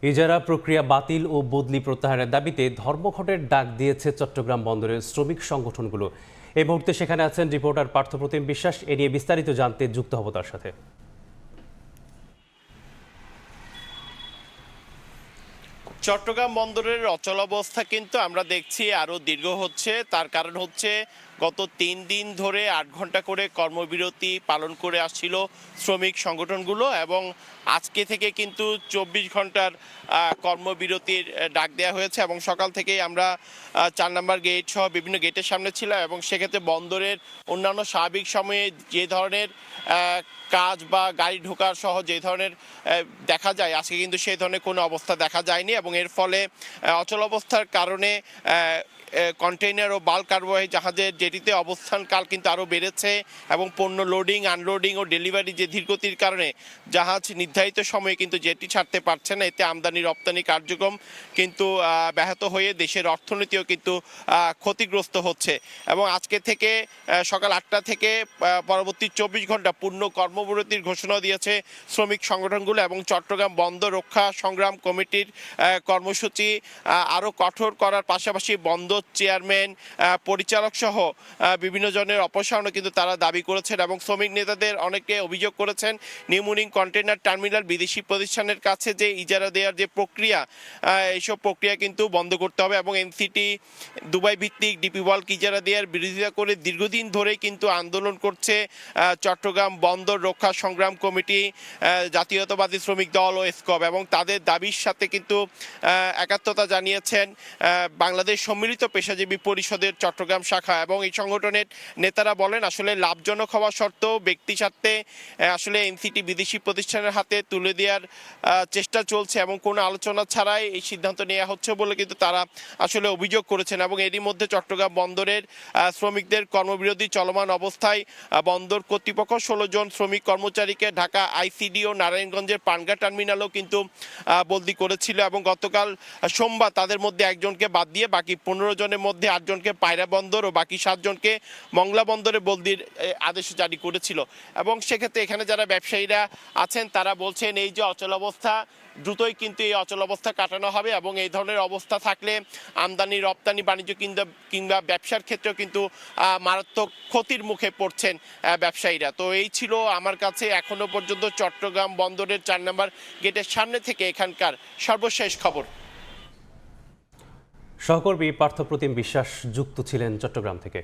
ইজারা প্রক্রিয়া বাতিল ও বদলি প্রত্যাহারের দাবিতে ধর্মঘটের ডাক দিয়েছে চট্টগ্রাম বন্দরের শ্রমিক সংগঠনগুলো। এই মুহূর্তে সেখানে আছেন রিপোর্টার পার্থপ্রতিম বিশ্বাস। এ নিয়ে বিস্তারিত জানতে যুক্ত হব তার সাথে। চট্টগ্রাম বন্দরের অচলাবস্থা কিন্তু আমরা দেখছি আরও দীর্ঘ হচ্ছে। তার কারণ হচ্ছে গত 3 দিন ধরে 8 ঘন্টা করে কর্মবিরতি পালন করে আসছিল শ্রমিক সংগঠনগুলো, এবং আজকে থেকে কিন্তু 24 ঘন্টার কর্মবিরতির ডাক দেওয়া হয়েছে। এবং সকাল থেকেই আমরা 4 নম্বর গেট সহ বিভিন্ন গেটের সামনে ছিলাম, এবং সেক্ষেত্রে বন্দরের অন্যান্য স্বাভাবিক সময়ে যে ধরনের কাজ বা গাড়ি ঢোকার সহ যে ধরনের দেখা যায়, আজকে কিন্তু সেই ধরনের কোনো অবস্থা দেখা যায়নি। এবং এর ফলে অচলাবস্থার কারণে কন্টেইনার ও বাল্ক কার্গোবাহী জাহাজের জেটিতে অবস্থানকাল কিন্তু আরও বেড়েছে, এবং পণ্য লোডিং আনলোডিং ও ডেলিভারি যে ধীরগতির কারণে জাহাজ নির্ধারিত সময়ে কিন্তু জেটি ছাড়তে পারছে না। এতে আমদানি রপ্তানি কার্যক্রম কিন্তু ব্যাহত হয়ে দেশের অর্থনীতিও কিন্তু ক্ষতিগ্রস্ত হচ্ছে। এবং আজকে থেকে সকাল 8টা থেকে পরবর্তী 24 ঘন্টা পূর্ণ কর্মবিরতির ঘোষণা দিয়েছে শ্রমিক সংগঠনগুলো, এবং চট্টগ্রাম বন্দর রক্ষা সংগ্রাম কমিটির কর্মসূচি আরও কঠোর করার পাশাপাশি বন্দর চেয়ারম্যান পরিচালক সহ বিভিন্ন জনের অপসারণও কিন্তু তারা দাবি করেছেন। এবং শ্রমিক নেতাদের অনেকে অভিযোগ করেছেন নিউমুনিং কন্টেইনার টার্মিনাল বিদেশি প্রতিষ্ঠানের কাছে যে ইজারা দেওয়ার যে প্রক্রিয়া, এইসব প্রক্রিয়া কিন্তু বন্ধ করতে হবে। এবং এনসিটি দুবাই ভিত্তিক ডিপি ওয়ার্ল্ড ইজারা দেওয়ার বিরোধিতা করে দীর্ঘদিন ধরে কিন্তু আন্দোলন করছে চট্টগ্রাম বন্দর রক্ষা সংগ্রাম কমিটি, জাতীয়তাবাদী শ্রমিক দল ও এসকব। এবং তাদের দাবির সাথে কিন্তু একাত্মতা জানিয়েছেন বাংলাদেশ সম্মিলিত পেশাজীবী পরিষদের চট্টগ্রাম শাখা। এবং এই সংগঠনের নেতারা বলেন, আসলে লাভজনক হওয়া সত্ত্বেও ব্যক্তি স্বার্থে আসলে এনসিটি বিদেশি প্রতিষ্ঠানের হাতে তুলে দেওয়ার চেষ্টা চলছে, এবং কোনো আলোচনা ছাড়াই এই সিদ্ধান্ত নেওয়া হচ্ছে বলে কিন্তু তারা আসলে অভিযোগ করেছেন। এবং এরই মধ্যে চট্টগ্রাম বন্দরের শ্রমিকদের কর্মবিরতি চলমান অবস্থায় বন্দর কর্তৃপক্ষ 16 জন শ্রমিক কর্মচারীকে ঢাকা আইসিডি ও নারায়ণগঞ্জের পানগা টার্মিনালও কিন্তু বদলি করেছিল। এবং গতকাল সোমবার তাদের মধ্যে একজনকে বাদ দিয়ে বাকি 15 জনের মধ্যে 8 জনকে পায়রা বন্দর ও বাকি 7 জনকে মংলা বন্দরে বদলির আদেশ জারি করেছিল। এবং সেক্ষেত্রে এখানে যারা ব্যবসায়ীরা আছেন তারা বলছেন, এই যে অচলাবস্থা, দ্রুতই কিন্তু এই অচলাবস্থা কাটানো হবে। এবং এই ধরনের অবস্থা থাকলে আমদানি রপ্তানি বাণিজ্য কিংবা ব্যবসার ক্ষেত্রেও কিন্তু মারাত্মক ক্ষতির মুখে পড়ছেন ব্যবসায়ীরা। তো এই ছিল আমার কাছে এখনো পর্যন্ত চট্টগ্রাম বন্দরের 4 নম্বর গেটের সামনে থেকে এখানকার সর্বশেষ খবর। সহকর্মী পার্থপ্রতিম বিশ্বাস যুক্ত ছিলেন চট্টগ্রাম থেকে।